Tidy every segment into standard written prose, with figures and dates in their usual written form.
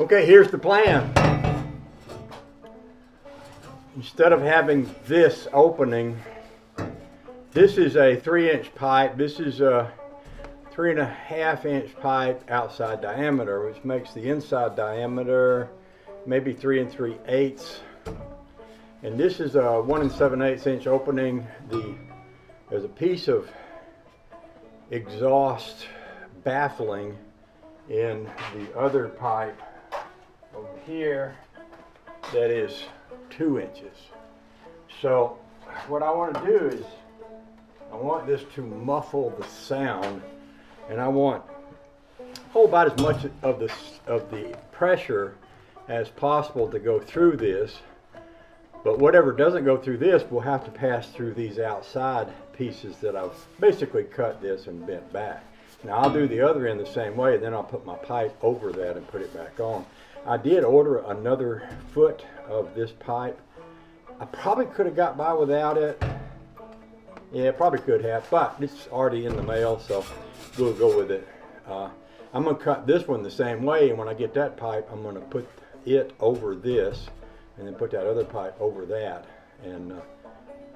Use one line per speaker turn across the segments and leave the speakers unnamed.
Okay, here's the plan. Instead of having this opening, this is a 3-inch pipe. This is a 3.5-inch pipe outside diameter, which makes the inside diameter maybe 3 3/8. And this is a 1 7/8 inch opening. There's a piece of exhaust baffling in the other pipe over here that is 2 inches. So what I want to do is I want this to muffle the sound, and I want about as much of the pressure as possible to go through this. But whatever doesn't go through this will have to pass through these outside pieces that I've basically cut this and bent back. Now I'll do the other end the same way, and then I'll put my pipe over that and put it back on. I did order another foot of this pipe. I probably could have got by without it. Yeah, probably could have, but it's already in the mail, so we'll go with it. I'm going to cut this one the same way, and when I get that pipe, I'm going to put it over this, and then put that other pipe over that. And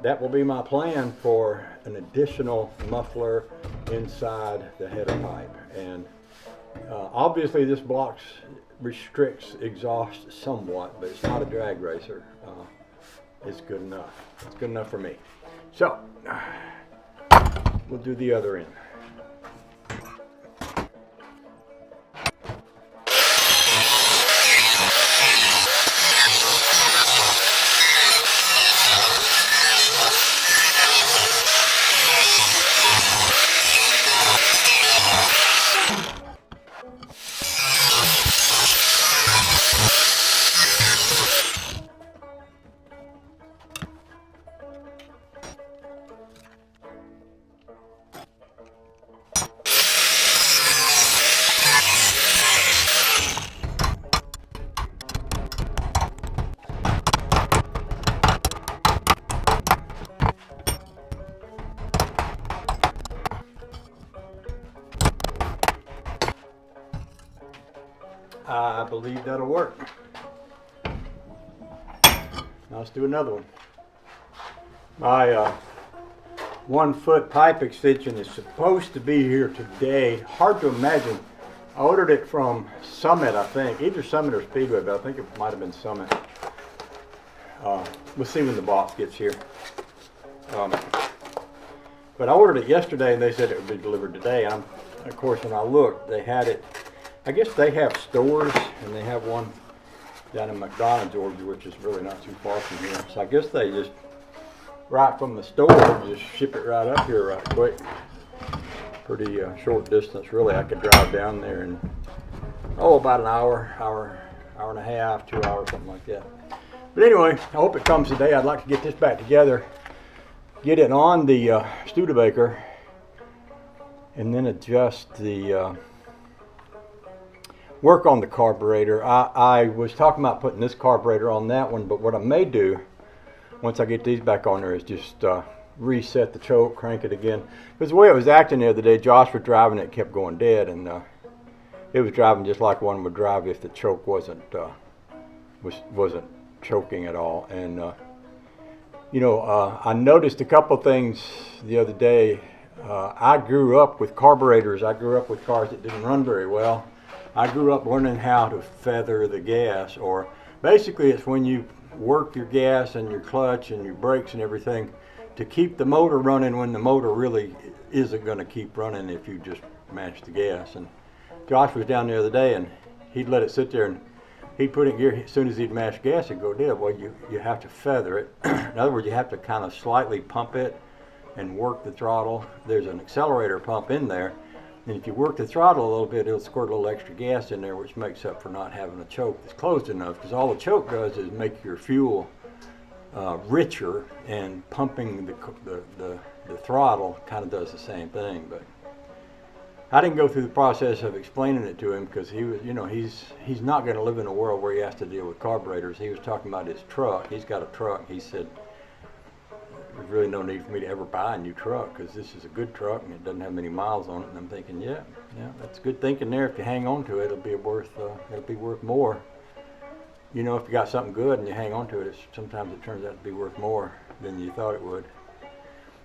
that will be my plan for an additional muffler inside the header pipe. And obviously this box restricts exhaust somewhat, but it's not a drag racer. It's good enough. It's good enough for me. So we'll do the other end. I believe that'll work. Now let's do another one. My 1 foot pipe extension is supposed to be here today. Hard to imagine. I ordered it from Summit, I think. Either Summit or Speedway, but I think it might have been Summit. We'll see when the box gets here. But I ordered it yesterday and they said it would be delivered today. And of course, when I looked, they had it. I guess they have stores, and they have one down in McDonough, Georgia, which is really not too far from here. So I guess they just, right from the store, just ship it right up here right quick. Pretty short distance, really. I could drive down there in, about an hour and a half, 2 hours, something like that. But anyway, I hope it comes today. I'd like to get this back together, get it on the Studebaker, and then adjust the work on the carburetor. I was talking about putting this carburetor on that one, but what I may do once I get these back on there is just reset the choke, crank it again. Because the way it was acting the other day, Josh was driving it, kept going dead, and it was driving just like one would drive if the choke wasn't choking at all. And I noticed a couple things the other day. I grew up with carburetors. I grew up with cars that didn't run very well. I grew up learning how to feather the gas, or basically it's when you work your gas and your clutch and your brakes and everything to keep the motor running when the motor really isn't going to keep running if you just mash the gas. And Josh was down the other day and he'd let it sit there and he'd put it in gear. As soon as he'd mash gas, it'd go dead. Well, you have to feather it. In other words, you have to kind of slightly pump it and work the throttle. There's an accelerator pump in there. And if you work the throttle a little bit, it'll squirt a little extra gas in there, which makes up for not having a choke that's closed enough. Because all the choke does is make your fuel richer, and pumping the throttle kind of does the same thing. But I didn't go through the process of explaining it to him because he was, he's not going to live in a world where he has to deal with carburetors. He was talking about his truck. He's got a truck. He said, there's really no need for me to ever buy a new truck because this is a good truck and it doesn't have many miles on it. And I'm thinking, yeah, that's good thinking there. If you hang on to it, it'll be worth more. You know, if you got something good and you hang on to it, sometimes it turns out to be worth more than you thought it would.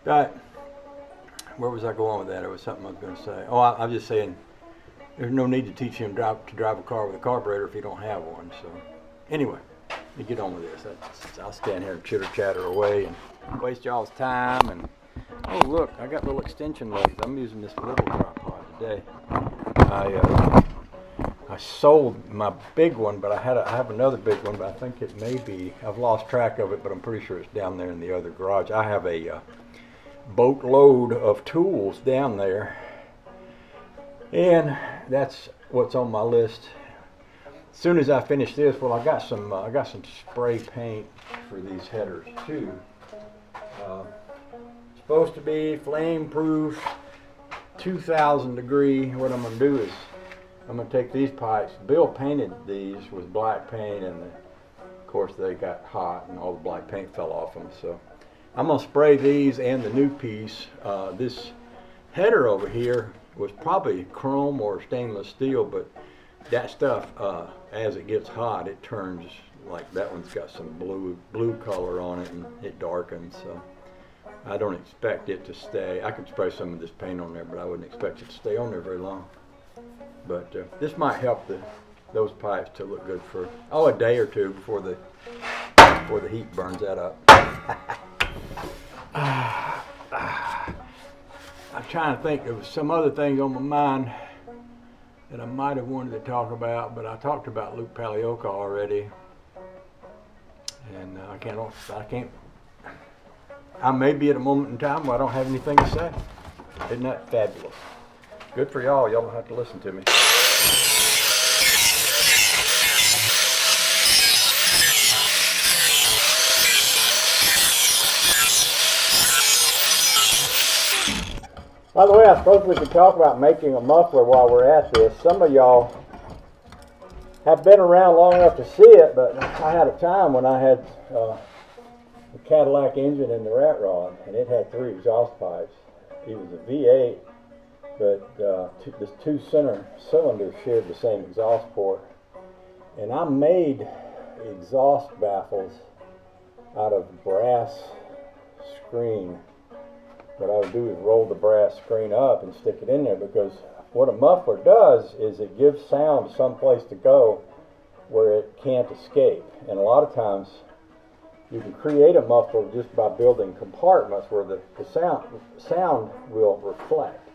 But where was I going with that? There was something I was going to say. Oh, I was just saying, there's no need to teach him to drive a car with a carburetor if you don't have one. So, anyway, let me get on with this. I'll stand here and chitter chatter away and waste y'all's time. And oh, look, I got little extension legs. I'm using this little tripod today. I sold my big one, but I have another big one, but I think it may be, I've lost track of it, but I'm pretty sure it's down there in the other garage. I have a boatload of tools down there, and that's what's on my list. As soon as I finish this, well, I got some spray paint for these headers too. Supposed to be flame proof, 2,000 degree. What I'm going to do is I'm going to take these pipes. Bill painted these with black paint, and of course they got hot and all the black paint fell off them. So I'm going to spray these and the new piece. This header over here was probably chrome or stainless steel, but that stuff, as it gets hot, it turns like that one's got some blue color on it, and it darkens. So I don't expect it to stay. I could spray some of this paint on there, but I wouldn't expect it to stay on there very long. But this might help those pipes to look good for a day or two before the heat burns that up. I'm trying to think. There was some other things on my mind that I might have wanted to talk about, but I talked about Luke Palioka already, and I may be at a moment in time where I don't have anything to say. Isn't that fabulous? Good for y'all. Y'all don't have to listen to me. By the way, I suppose we could talk about making a muffler while we're at this. Some of y'all have been around long enough to see it, but I had a time when I had a Cadillac engine in the rat rod, and it had 3 exhaust pipes. It was a V8, but the 2 center cylinders shared the same exhaust port. And I made exhaust baffles out of brass screen. What I would do is roll the brass screen up and stick it in there, because what a muffler does is it gives sound someplace to go where it can't escape. And a lot of times you can create a muffler just by building compartments where the sound will reflect.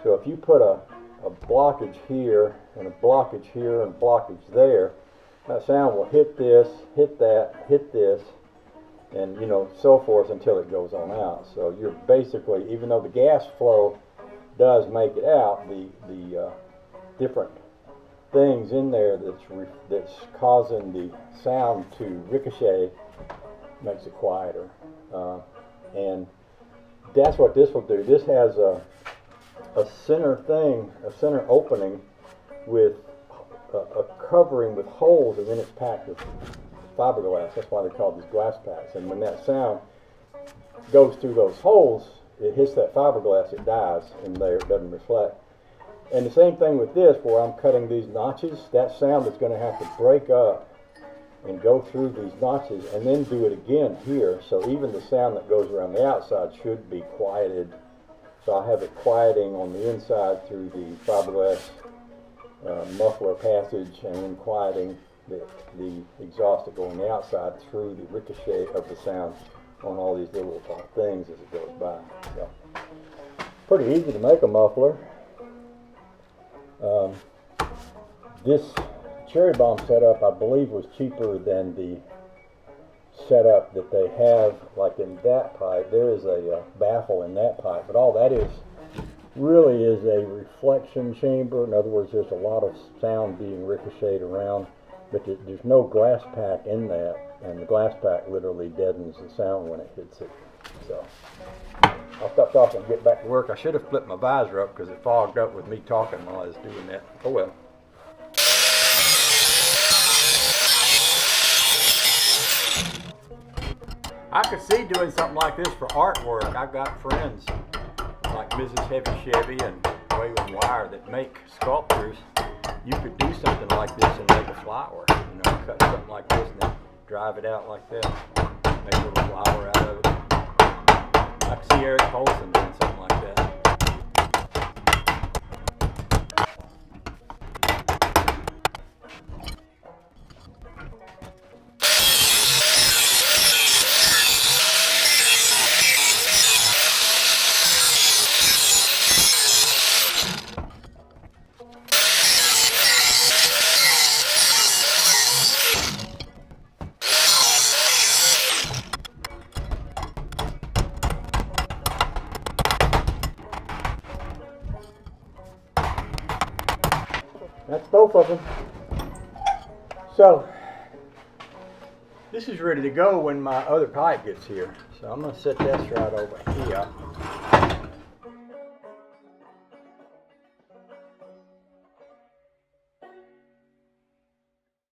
So if you put a blockage here and a blockage here and a blockage there, that sound will hit this, hit that, hit this, and so forth until it goes on out. So you're basically, even though the gas flow does make it out, the different things in there that's causing the sound to ricochet makes it quieter, and that's what this will do. This has a center opening with a covering with holes, and then it's packed with fiberglass. That's why they call these glass packs. And when that sound goes through those holes, it hits that fiberglass, it dies in there, it doesn't reflect. And the same thing with this, where I'm cutting these notches, that sound is going to have to break up and go through these notches and then do it again here. So even the sound that goes around the outside should be quieted. So I have it quieting on the inside through the fiberglass muffler passage, and then quieting the exhaust that go on the outside through the ricochet of the sound on all these little things as it goes by. So, pretty easy to make a muffler. This cherry bomb setup, I believe, was cheaper than the setup that they have, like in that pipe. There is a baffle in that pipe, but all that is really is a reflection chamber. In other words, there's a lot of sound being ricocheted around, but there's no glass pack in that, and the glass pack literally deadens the sound when it hits it. So I'll stop talking and get back to work. I should have flipped my visor up because it fogged up with me talking while I was doing that. Oh well. I could see doing something like this for artwork. I've got friends like Mrs. Heavy Chevy and Waylon Wire that make sculptures. You could do something like this and make a flower. You know, cut something like this and then drive it out like this. Make a little flower out of it. I could see Eric Colson doing something like that. That's both of them. So, this is ready to go when my other pipe gets here. So I'm going to set this right over here.